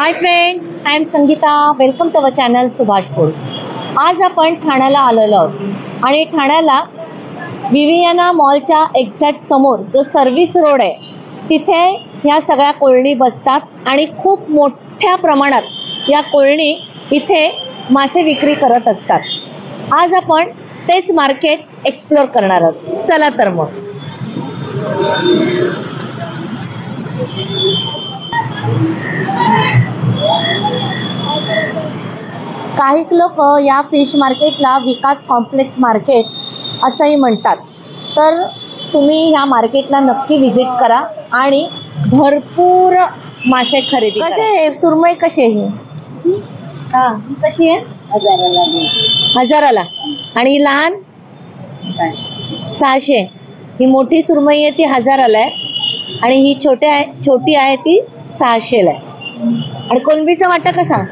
High friends, I am Sangeeta. Welcome to our channel Subhash foods. आज आपण ठाण्याला आलेलो आहोत आणि ठाण्याला विवियाना मॉलच्या एक्झॅक्ट समोर जो सर्व्हिस रोड आहे तिथे ह्या सगळ्या कोळणी बसतात आणि खूप मोठ्या प्रमाणात या कोळणी इथे मासे विक्री करत असतात. आज आपण तेच मार्केट एक्सप्लोर करणार आहोत. चला तर मग. काही लोक या फिश मार्केटला विकास कॉम्प्लेक्स मार्केट असंही म्हणतात. तर तुम्ही या मार्केटला नक्की विजिट करा आणि भरपूर मासे खरेदी करा. कसे आहे सुरमई? कशी आहे? कशी आहे? 1000ला. आणि लहान 600. ही मोठी सुरमई आहे ती 1000ला आहे आणि ही छोटी आहे ती 600ला आहे. आणि कोलंबीचा वाटा कसा?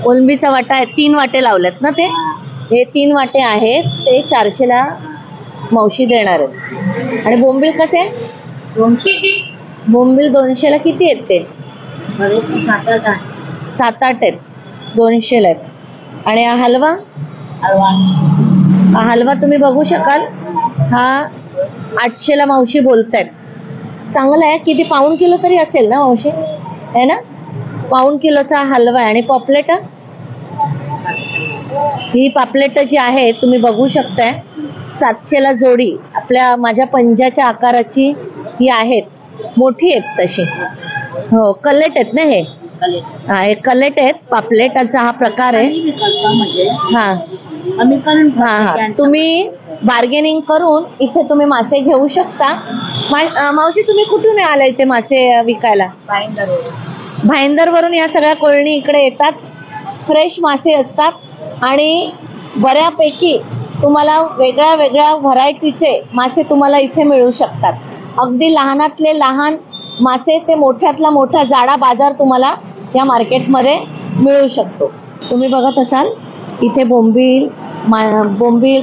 कोलंबीचा वाटा आहे. 3 वाटे लावलेत ना ते. हे 3 वाटे आहेत ते 400ला मावशी देणार आहेत. आणि बोंबील कसे? बोंबील 200ला. किती आहेत ते? 7-8 आहेत. 200ला आहेत. आणि हा हलवा? हलवा तुम्ही बघू शकाल, हा 800ला मावशी बोलतायत. चांगला आहे. किती? पाऊण किलो तरी असेल ना मावशी, आहे ना? पाऊण किलोचा हलवा आहे. आणि पॉपलेट? ही पापलेट जी आहे तुम्ही बघू शकताय 700ला जोडी. माझ्या पंजाच्या आकाराची ही आहेत. मोठी आहेत तशी. हो, कलेट आहेत ना हे. हे कलेट आहेत. पापलेटाचा हा प्रकार आहे. हा, तुम्ही बार्गेनिंग करून इथे तुम्ही मासे घेऊ शकता. मावशी तुम्ही कुठून आला इथे मासे विकायला? भाईंदर वरून या सगळ्या कोळणी इकडे येतात. फ्रेश मासे असतात आणि बऱ्यापैकी तुम्हाला वेगळ्या वेगळ्या व्हरायटीचे मासे तुम्हाला इथे मिळू शकतात. अगदी लहानातले लहान मासे ते मोठ्यातला मोठा जाडा बाजार तुम्हाला या मार्केटमध्ये मिळू शकतो. तुम्ही बघत असाल इथे बोंबील,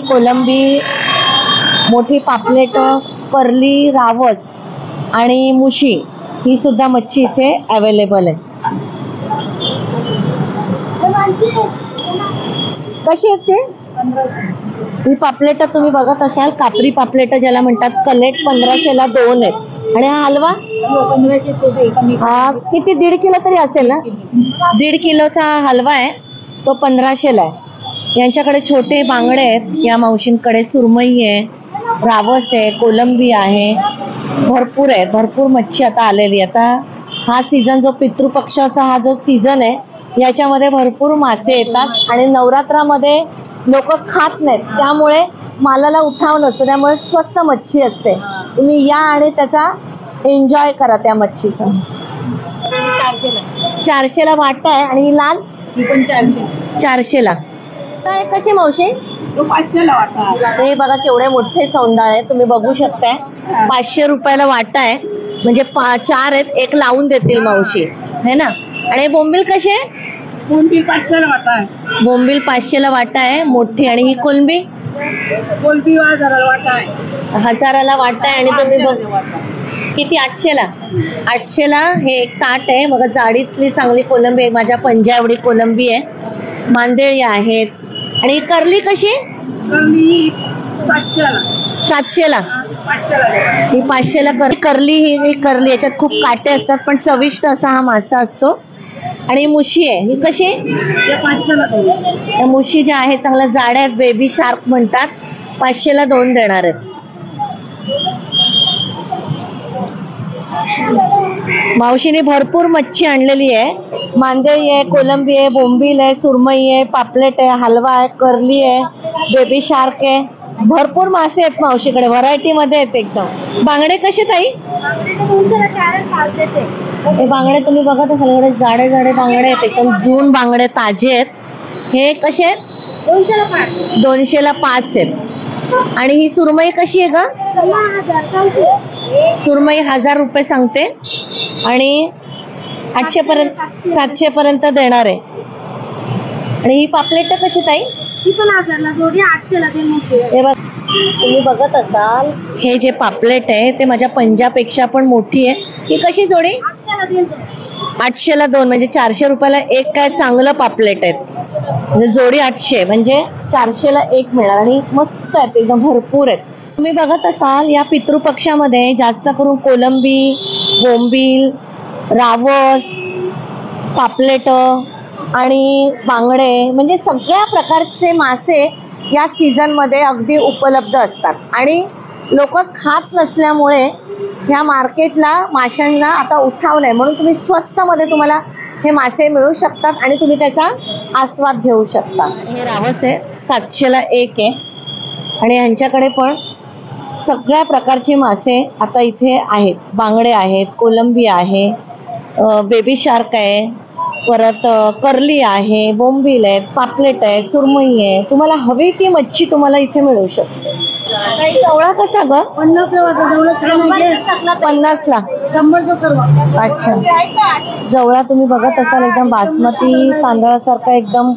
कोलंबी, मोठी पापलेट, कर्ली, रावस आणि मुशी ही सुद्धा मच्छी इथे अवेलेबल आहे. कशी आहेत ते? ही पापलेट तुम्ही बघत असाल, कापरी पापलेट ज्याला म्हणतात, कलेट 1500ला 2 आहेत. आणि हा हलवा? हा किती? 1.5 किलो तरी असेल ना. 1.5 किलोचा हलवा आहे तो 1500ला आहे. यांच्याकडे छोटे बांगडे आहेत या मावशींकडे. सुरमई आहे, रावस आहे, कोलंबी आहे. भरपूर आहे. भरपूर मच्छी आता आलेली. आता हा सीझन जो पितृपक्षाचा हा जो सीझन आहे याच्यामध्ये भरपूर मासे येतात आणि नवरात्रामध्ये लोक खात नाहीत त्यामुळे मालाला उठाव नसतो. त्यामुळे स्वस्त मच्छी असते. तुम्ही या आणि त्याचा एन्जॉय करा त्या मच्छीचा. 400ला वाटा आहे. आणि ही लाल? ही पण 400ला. काय कशी मावशी? 500ला वाटा. ते बघा केवढे मोठे सौंदाळ आहे. तुम्ही बघू शकताय. 500 रुपयाला वाटा आहे. म्हणजे 4 आहेत. एक लावून देतील मावशी, है ना. आणि बोंबील कसे? बोंबील 500ला वाटा आहे. बोंबील 500ला वाटा आहे मोठी. आणि ही कोलंबी? कोलंबी 1000ला वाटा आहे. 1000ला वाटा आहे. आणि तुम्ही किती? 800ला. 800ला हे एक ताट आहे. बघा जाडीतली चांगली कोलंबी आहे. माझ्या पंजा एवढी कोलंबी आहे. मांदेळी आहेत. आणि ही कर्ली कशी? कर्ली 700ला. 700ला. ही 500ला कर्ली. ही कर्ली, याच्यात खूप काटे असतात पण चविष्ट असा हा मासा असतो. आणि मुशी आहे. ही कशी? 500ला. त्या मुशी ज्या आहेत चांगल्या जाड्या आहेत, बेबी शार्क म्हणतात. 500ला 2 देणार आहेत. मावशीने भरपूर मच्छी आणलेली आहे. मांदेळी आहे, कोलंबी आहे, बोंबील आहे, सुरमई आहे, पापलेट आहे, हलवा आहे, कर्ली आहे, बेबी शार्क आहे. भरपूर मासे आहेत मावशीकडे. व्हरायटी मध्ये आहेत एकदम. बांगडे कसे ताई? हे बांगडे तुम्ही बघत असाल एवढे जाडे जाडे बांगडे आहेत. एकदम जून बांगडे ताजे आहेत. हे कसे आहेत? 200ला 5 आहेत. आणि ही सुरमई कशी आहे का? सुरमई 1000 रुपये सांगते आणि 800 पर्यंत 700 पर्यंत देणार आहे. आणि ही पापलेट कशी ताई? ती पण 1000ला जोडी. 800ला. हे बघ तुम्ही बघत असाल हे जे पापलेट आहे ते माझ्या पंजापेक्षा पण मोठी आहे. ही कशी जोडी? 800ला 2 म्हणजे 400 रुपयाला एक. काय चांगलं पापलेट आहे म्हणजे जोडी 800 म्हणजे 400ला 1 मिळणार आणि मस्त आहेत एकदम भरपूर आहेत. तुम्ही बघत असाल या पितृपक्षामध्ये जास्त करून कोलंबी, बोंबील, रावस, पापलेट आणि बांगडे म्हणजे सगळ्या प्रकारचे मासे या सीझन मध्ये अगदी उपलब्ध असतात आणि लोक खात नसल्यामुळे ह्या मार्केटला माशांना आता उठाव नाही म्हणून तुम्ही स्वस्त मध्ये तुम्हाला हे मासे मिळू शकतात आणि तुम्ही त्याचा आस्वाद घेऊ शकता. हे रावस आहे 700ला 1 आहे आणि ह्यांच्याकडे पण सगळ्या प्रकारचे मासे आता इथे आहेत. बांगडे आहेत, कोलंबी आहे, बेबी शार्क आहे, परत कर्ली आहे, बोंबील आहेत, पापलेट आहे, सुरमई आहे. तुम्हाला हवी ती मच्छी तुम्हाला इथे मिळू शकते. जवळा कसा ग? 50ला 100. अच्छा. जवळा तुम्ही बघत असाल एकदम बासमती तांदळासारखा एकदम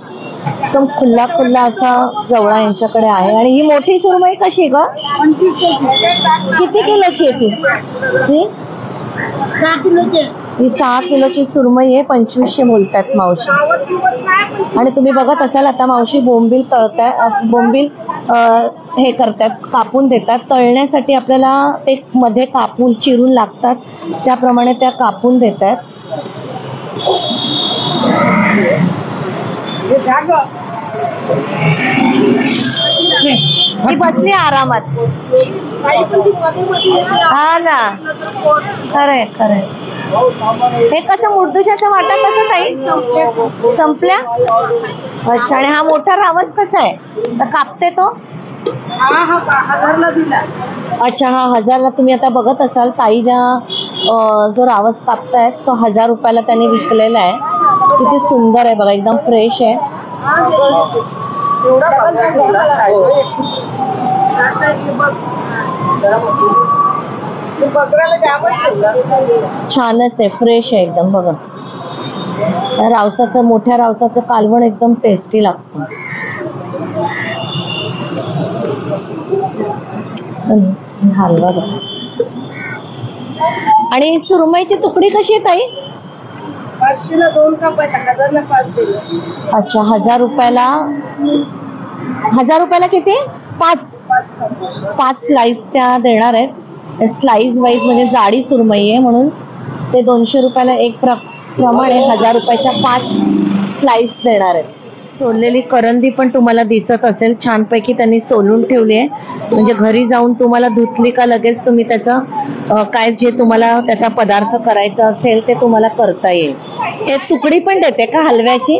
एकदम खुल्ला खुल्ला असा जवळा यांच्याकडे आहे. आणि ही मोठी सुरमई कशी ग? 2500. किती किलोची आहे ती? 6 किलोचे. ही 6 किलोची सुरमई आहे. 2500 बोलतात मावशी. आणि तुम्ही बघत असाल आता मावशी बोंबील तळताय. बोंबील हे करतात, कापून देतात. तळण्यासाठी आपल्याला ते मध्ये कापून चिरून लागतात त्याप्रमाणे त्या कापून देतात. ती बसली आरामात. हा ना, खरंय खरंय. हे कसं मुर्दुशाचा वाटा कसा ताई? संपल्या. अच्छा. आणि हा मोठा रावस कसा आहे? तर कापते तो? हा 1000ला दिला. अच्छा. हा 1000ला. तुम्ही आता बघत असाल ताई ज्या जो रावस कापतायत तो 1000 रुपयाला त्यांनी विकलेला आहे. किती सुंदर आहे बघा, एकदम फ्रेश आहे. छानच आहे, फ्रेश आहे एकदम. बघा रावसाचं, मोठ्या रावसाचं कालवण एकदम टेस्टी लागतं. हलवा बघा. आणि सुरमईची तुकडी कशी आहे ताई? 500ला 2 कापायचा, 1000ला 5 दिले. अच्छा. 1000 रुपयाला. 1000 रुपयाला किती? 5 स्लाइस त्या देणार आहेत. स्लाइस वाईज म्हणजे जाडी सुरमई आहे म्हणून ते 200 रुपयाला एक प्रमाणे 1000 रुपयाच्या 5 स्लाइस देणार आहेत. सोललेली करंदी पण तुम्हाला दिसत असेल. छानपैकी त्यांनी सोलून ठेवली आहे म्हणजे घरी जाऊन तुम्हाला धुतली का लगेच तुम्ही त्याचं काय जे तुम्हाला त्याचा पदार्थ करायचा असेल ते तुम्हाला करता येईल. हे तुकडी पण देते का हलव्याची?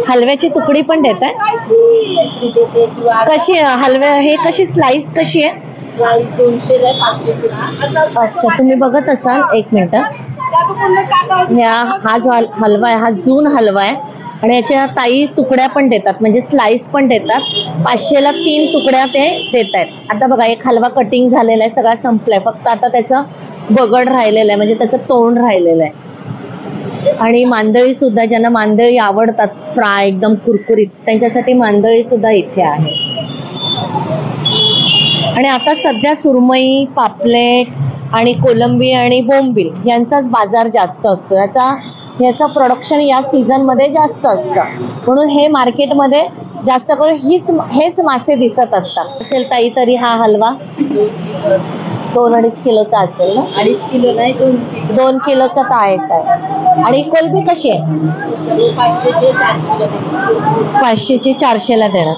हलव्याची तुकडी पण देत आहे? कशी हलव्या हे कशी स्लाइस कशी आहे? 200. अच्छा. तुम्ही बघत असाल, एक मिनिट. हा जो हलवा आहे हा जून हलवा आहे आणि याच्या ताई तुकड्या पण देतात म्हणजे स्लाइस पण देतात. 500ला 3 तुकड्या ते देत आहेत. आता बघा एक हलवा कटिंग झालेला आहे, सगळा संपलाय. फक्त आता त्याचं बगड राहिलेलं आहे म्हणजे त्याचं तोंड राहिलेलं आहे. आणि मांदळी सुद्धा, ज्यांना मांदळी आवडतात फ्राय एकदम कुरकुरीत, त्यांच्यासाठी मांदळी सुद्धा इथे आहे. आणि आता सध्या सुरमई, पापलेट आणि कोलंबी आणि बोंबील यांचाच बाजार जास्त असतो. याचं प्रोडक्शन या सीझन मध्ये जास्त असतं म्हणून हे मार्केटमध्ये जास्त करून हेच मासे दिसत असतात. असेल ताई तरी हा हलवा 2-2.5 किलोचा असेल ना? 2.5 किलो नाही, 2 किलोचा तर आहेच आहे. आणि कोलंबी कशी आहे? 500चे 400ला देणार.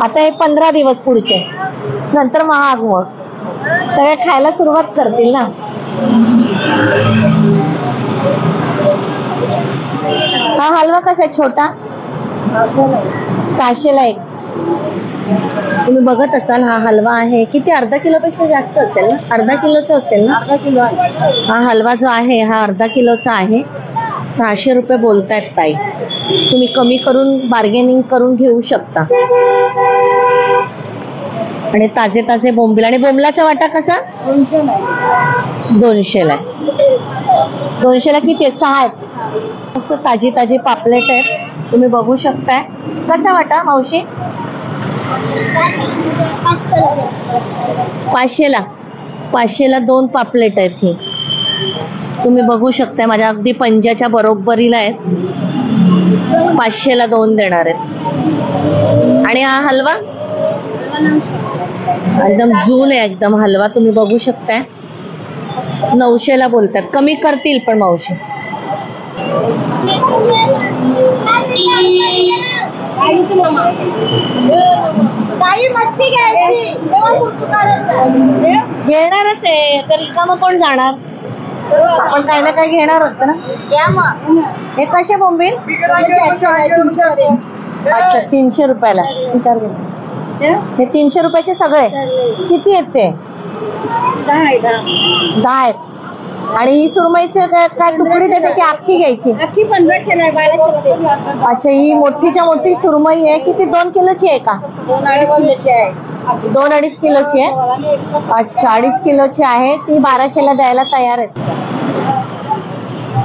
आता हे 15 दिवस पुढचे, नंतर महाग. मग सगळे खायला सुरुवात करतील ना. हा हलवा कसा आहे? छोटा 600ला 1. तुम्ही बघत असाल हा हलवा आहे किती, अर्धा किलोपेक्षा जास्त असेल ना? अर्धा किलोचा असेल ना? अर्धा किलो आहे हा हलवा जो आहे. हा अर्धा किलोचा आहे. 600 रुपये बोलतायत ताई. तुम्ही कमी करून बार्गेनिंग करून घेऊ शकता. आणि ताजे ताजे बोंबील. आणि बोंबलाचा वाटा कसा? 200ला आहे. 200ला किती आहेत? 6 आहेत. मस्त ताजी ताजी पापलेट आहेत, तुम्ही बघू शकताय. कसा वाटा मावशी? पाचशेला 2 पापलेट आहेत. ही तुम्ही बघू शकता, माझ्या अगदी पंजाच्या बरोबरीला आहेत. 500ला 2 देणार आहेत. आणि हा हलवा एकदम जून आहे, एकदम हलवा तुम्ही बघू शकताय. 900ला बोलतात, कमी करतील पण मावशी. घेणारच आहे तर रिकामं कोण जाणार. आपण काही ना काही घेणारच ना. हे कसे बोंबील? अच्छा, 300 रुपयाला. विचार घे. हे 300 रुपयाचे सगळे किती आहेत ते? 10 आहेत. आणि ही सुरमईचे काय तुकडी देते की अख्खी घ्यायची? अख्खी 1500. अच्छा, ही मोठीच्या मोठी सुरमई आहे. किती, 2 किलोची आहे का? 2-2.5 किलोची आहे. 2-2.5 किलोची आहे. अच्छा, 2.5 किलोची आहे. ती 1200ला द्यायला तयार आहेत.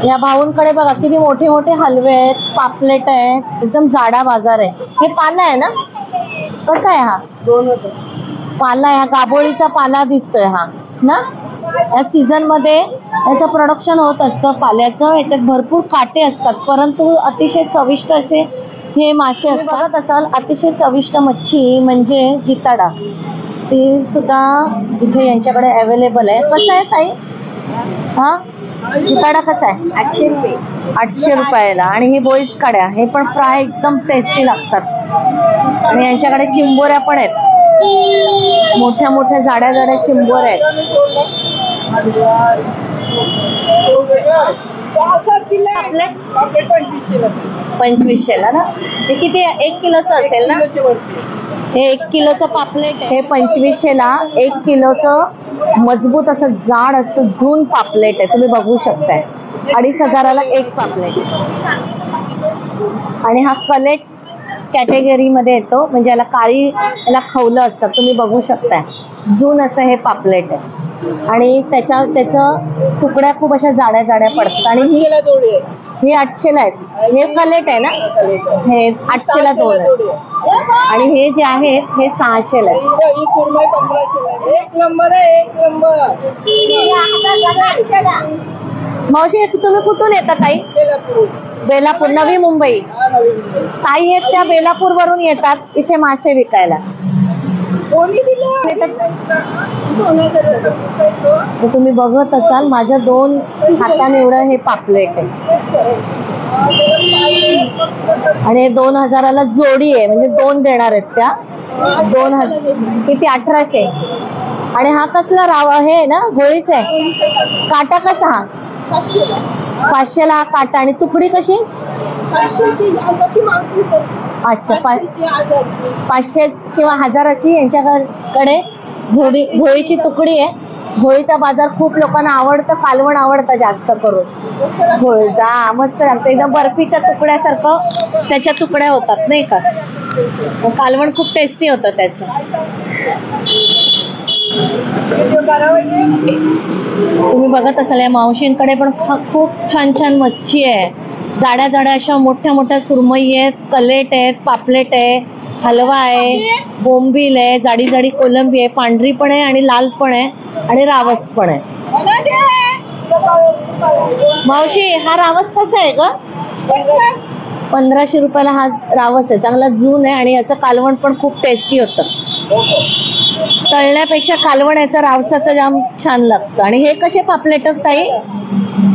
या भाऊंकडे बघा किती मोठे मोठे हलवे आहेत, पापलेट आहेत. एकदम जाडा बाजार आहे. हे पाला आहे ना? कसा आहे हा? 2 होतं. पाला आहे, हा गाभोळीचा पाला दिसतोय हा ना. या सीझन मध्ये याचं प्रोडक्शन होत असतं पाल्याचं. याच्यात भरपूर काटे असतात, परंतु अतिशय चविष्ट असे हे मासे असतात. बघत असाल, अतिशय चविष्ट मच्छी म्हणजे जिताडा, ती सुद्धा इथे यांच्याकडे अवेलेबल आहे. कसं आहे ताई हा जिताडा? कसा आहे? 800 रुपये. 800 रुपयाला. आणि हे बोईस काड्या, हे पण फ्राय एकदम टेस्टी लागतात. आणि यांच्याकडे चिंबोऱ्या पण आहेत, मोठ्या मोठ्या जाड्या जाड्या चिंबोऱ्या आहेत. 2500ला ना. हे किती, 1 किलोचं असेल ना? हे 1 किलोचं पापलेट आहे. हे 2500ला 1 किलोचं मजबूत असं जाड असं जून पापलेट आहे. तुम्ही बघू शकताय. 2500ला 1 पापलेट. आणि हा कलेट कॅटेगरीमध्ये येतो, म्हणजे याला काळी, याला खवलं असतात. तुम्ही बघू शकताय, जून असं हे पापलेट आहे. आणि त्याचं तुकड्या खूप अशा जाड्या जाड्या पडतात. आणि ही 800ला आहेत. हे कलेट आहे ना, हे 800ला 2 आहे. आणि हे जे आहेत हे 600ला आहे. एक नंबर आहे, एक नंबर. मावशी, तुम्ही कुठून येता ताई? बेलापूर, नवी मुंबई. ताई आहेत त्या बेलापूर वरून येतात इथे मासे विकायला. तुम्ही बघत असाल, माझ्या 2 हाताने एवढं हे पापलेट आहे. आणि हे 2000ला जोडी आहे, म्हणजे 2 देणार आहेत त्या. 2000 किती, 1800. आणि हा कसला राव हे ना, गोळीचा आहे. काटा कसा हा? 500ला हा काटा. आणि तुकडी कशी? अच्छा, 500 किंवा 1000ची यांच्याकडे घोळीची तुकडी आहे. घोळीचा बाजार खूप लोकांना आवडतं, कालवण आवडतं जास्त करून. घोळीचा मस्त लागतं, एकदम बर्फीच्या तुकड्यासारखं त्याच्या तुकड्या होतात नाही का. कालवण खूप टेस्टी होतं त्याचं. तुम्ही बघत असाल, या मावशींकडे पण खूप छान छान मच्छी आहे. जाड्या जाड्या अशा मोठ्या मोठ्या सुरमई आहेत, कलेट आहेत, पापलेट आहे, हलवा आहे, बोंबील आहे, जाडी जाडी कोलंबी आहे, पांढरी पण आहे आणि लाल पण आहे आणि रावस पण आहे. मावशी, हा रावस कसा आहे ग? 1500 रुपयाला हा रावस आहे. चांगला जून आहे आणि याचं कालवण पण खूप टेस्टी होतं. तळण्यापेक्षा कालवण याचं रावसाचं जाम छान लागतं. आणि हे कसे पापलेट आहेत ताई?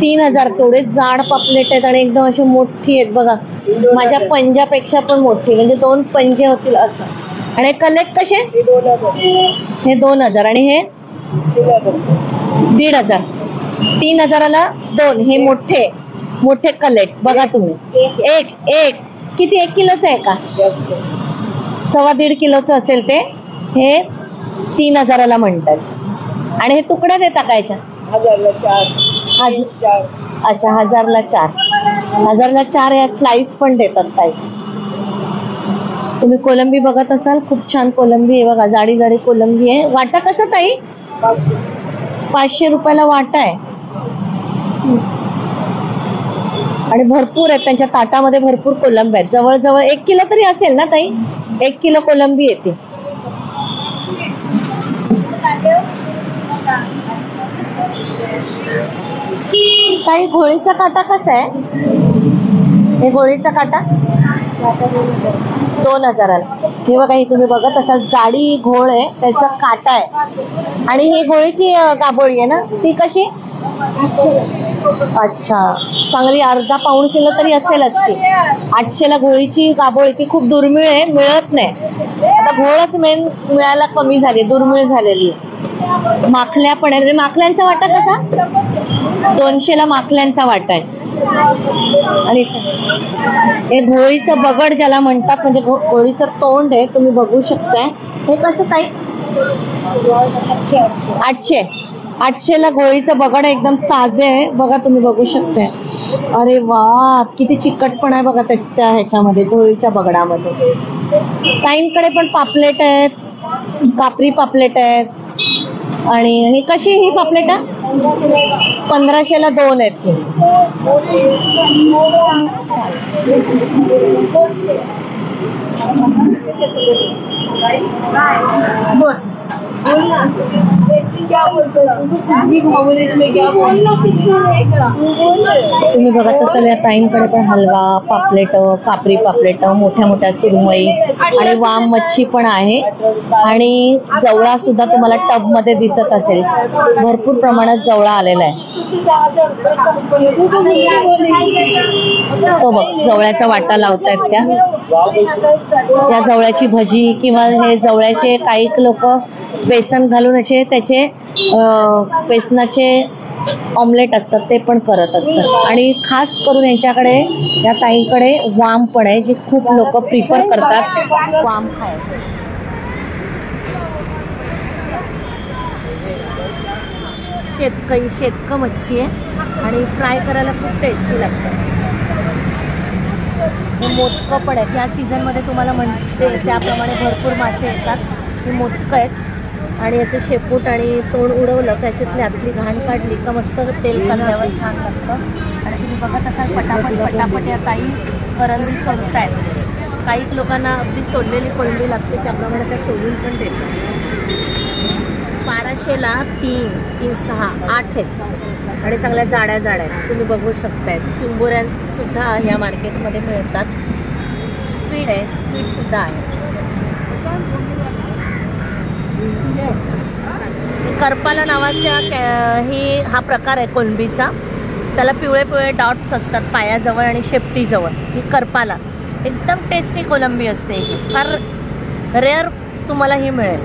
3000. तेवढे जाड पापलेट आहेत आणि एकदम अशी मोठी आहेत बघा, माझ्या पंजापेक्षा पण मोठी, म्हणजे 2 पंजे होतील असं. आणि कलेट कसे? हे 2000. आणि हे 1500. 3000ला 2. हे मोठे मोठे कलेट बघा तुम्ही. एक किती, 1 किलोचं आहे का? 1.25 किलोचं असेल ते. हे 3000ला म्हणतात. आणि हे तुकड्या देता का याच्या? 1000ला 4. अच्छा, 1000ला 4. 1000ला 4 या स्लाइस पण देतात ताई. तुम्ही कोलंबी बघत असाल, खूप छान कोलंबी आहे बघा, जाडी जाडी कोलंबी आहे. वाटा कसं ताई? 500 रुपयाला वाटा आहे. आणि भरपूर आहेत त्यांच्या ताटामध्ये, भरपूर कोलंबी आहेत. जवळजवळ 1 किलो तरी असेल ना ताई? 1 किलो कोलंबी येते. ताई घोळीचा काटा कसा आहे? हे घोळीचा काटा 2000. हे बघा, ही तुम्ही बघत असाल जाडी घोळ आहे, त्याचा काटा आहे. आणि ही घोळीची गाभोळी आहे ना, ती कशी? अच्छा, चांगली अर्धा पाऊण किलो तरी असेलच ती. 800ला घोळीची गाभोळी, ती खूप दुर्मिळ आहे, मिळत नाही आता. घोळच मेन मिळायला कमी झाली, दुर्मिळ झालेली आहे. माखल्या पण आहे. माखल्यांचा वाटा कसा? 200ला माखल्यांचा वाटा आहे. आणि हे घोळीचं बगड ज्याला म्हणतात, म्हणजे घोळीचं तोंड आहे, तुम्ही बघू शकताय. हे कसं ताई? 800ला घोळीचं बगड एकदम ताजे आहे बघा, तुम्ही बघू शकताय. अरे वा, किती चिकटपण आहे बघा त्या ह्याच्यामध्ये, घोळीच्या बगडामध्ये. ताईंकडे पण पापलेट आहेत, कापरी पापलेट आहेत. आणि ही कशी? ही पापलेट 1500ला 2 आहेत. तुम्ही बघत असाल या ताईंकडे पण हलवा, पापलेट, कापरी पापलेट, मोठ्या मोठ्या सुरमई आणि वाम मच्छी पण आहे. आणि जवळा सुद्धा तुम्हाला टब मध्ये दिसत असेल. भरपूर प्रमाणात जवळा आलेला आहे. तो बघ, जवळ्याचा वाटा लावतायत त्या. या जवळ्याची भजी किंवा हे जवळ्याचे काही लोक बेसन घालून असे त्याचे बेसनाचे ऑमलेट असतात, ते पण करत असतात. आणि खास करून यांच्याकडे, या ताईंकडे वाम पण आहे, जे खूप लोक प्रिफर करतात वाम खायला. शेतक मच्छी आहे आणि फ्राय करायला खूप टेस्टी लागतं. मोदकं पण आहेत. या सीझनमध्ये तुम्हाला म्हणते त्याप्रमाणे भरपूर मासे येतात. हे मोदकं आहेत आणि याचं शेपूट आणि तोंड उडवलं, त्याच्यातली आतली घाण काढली का मस्त तेल कांद्यावर छान लागतं. आणि तुम्ही बघत असाल पटापट या ताई करंदी सोलत आहेत. काही लोकांना अगदी सोललेली कोळंबी लागते, त्याप्रमाणे त्या सोलून पण देतात. 1200ला 3, 6, 8 आहेत आणि चांगल्या जाड्या आहेत, तुम्ही बघू शकताय. चिंबोऱ्या सुद्धा ह्या मार्केटमध्ये मिळतात. स्क्वीड आहे, स्क्वीड सुद्धा आहे. करपाला नावाचा हा प्रकार आहे कोलंबीचा. त्याला पिवळे डॉट्स असतात पायाजवळ आणि शेपटीजवळ. ही करपाला एकदम टेस्टी कोलंबी असते. फार रेअर तुम्हाला ही मिळेल.